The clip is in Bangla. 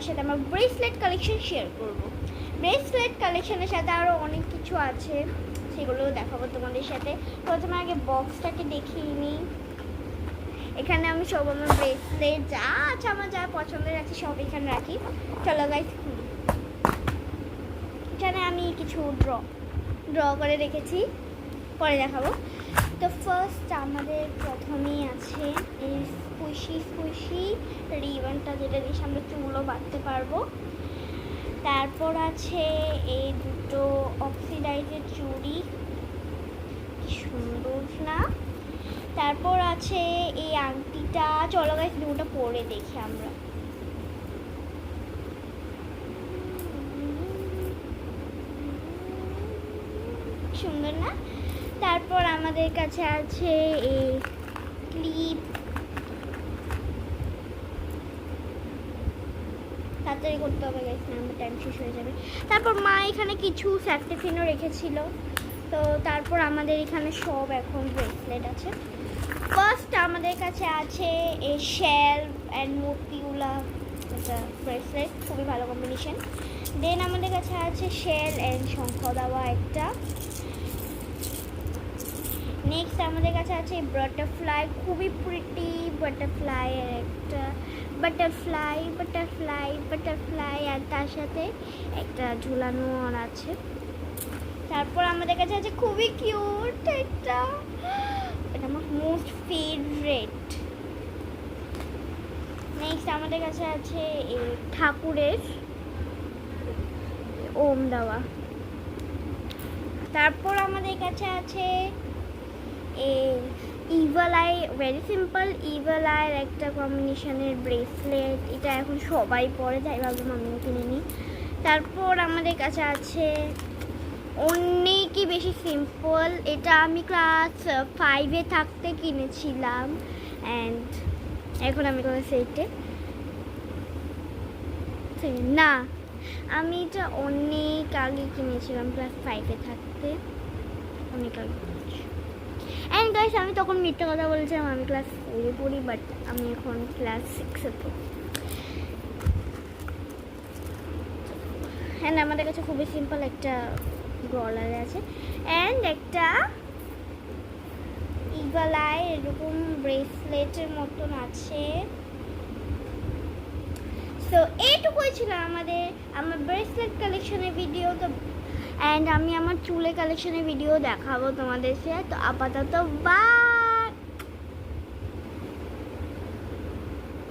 তোমার সাথে আমার ব্রেসলেট কালেকশন শেয়ার করব। ব্রেসলেট কালেকশনের সাথে আরও অনেক কিছু আছে, সেগুলোও দেখাবো তোমাদের সাথে। প্রথমে আগে বক্সটাকে দেখিয়ে নিই। এখানে আমি সব আমার ব্রেসলেট যা আছে, আমার যা পছন্দের আছে সব এখানে রাখি। চলো গাইস, এখানে আমি কিছু ড্র করে রেখেছি, পরে দেখাবো। তো ফার্স্ট আমাদের প্রথমেই আছে এই স্কুইশি রিবনটা, যেটা দিয়ে আমরা চুলও বাঁধতে পারবো। তারপর আছে এই দুটো অক্সিডাইজের চুড়ি, সুন্দর না? তারপর আছে এই আংটিটা। চলো গাইস দুটো পরে দেখি আমরা। সুন্দর না? তারপর আমাদের কাছে আছে এই ক্লিপ, তাড়াতাড়ি করতে হবে গাইস, না আমার টাইম শেষ হয়ে যাবে। তারপর মা এখানে কিছু সেফটি পিনও রেখেছিল। তো তারপর আমাদের এখানে সব এখন ব্রেসলেট আছে। ফার্স্ট আমাদের কাছে আছে এই শেল অ্যান্ড মোতিউলা একটা ব্রেসলেট, খুবই ভালো কম্বিনেশন। দেন আমাদের কাছে আছে শেল অ্যান্ড শঙ্খ দেওয়া একটা। নেক্সট আমাদের কাছে আছে বাটারফ্লাই, খুবই প্রিটি বাটারফ্লাই, আর একটা বাটারফ্লাই আর তার সাথে একটা ঝুলানো আছে। তারপর আমাদের কাছে আছে খুবই কিউট একটা, এটা আমার মোস্ট ফেভারিট। নেক্সট আমাদের কাছে আছে এই ঠাকুরের ওম দেওয়া। তারপর আমাদের কাছে আছে evil I, very simple evil আইয়ের একটা কম্বিনেশনের ব্রেসলেট। এটা এখন সবাই পরে, তাই ভাবলাম আমিও কিনে নিই। তারপর আমাদের কাছে আছে অনেকই বেশি সিম্পল, এটা আমি ক্লাস 5-এ থাকতে কিনেছিলাম, অ্যান্ড এখন আমি ক্লাস 8-এ না, আমি এটা অনেক আগে কিনেছিলাম, ক্লাস 5-এ থাকতে, অনেক আগে। অ্যান্ড গাইস আমি তখন মিথ্যে কথা বলেছিলাম, আমি ক্লাস 4-এ পড়ি, বাট আমি এখন ক্লাস 6-এ পড়ি। অ্যান্ড আমাদের কাছে খুবই সিম্পল একটা গলার আছে, অ্যান্ড একটা ইগল আই এরকম ব্রেসলেটের মতন আছে। সো এইটুকুই ছিল আমার ব্রেসলেট কালেকশনের ভিডিও। তো অ্যান্ড আমি আমার চুলের কালেকশনের ভিডিও দেখাবো তোমাদের সাথে। তো আপাতত বাই।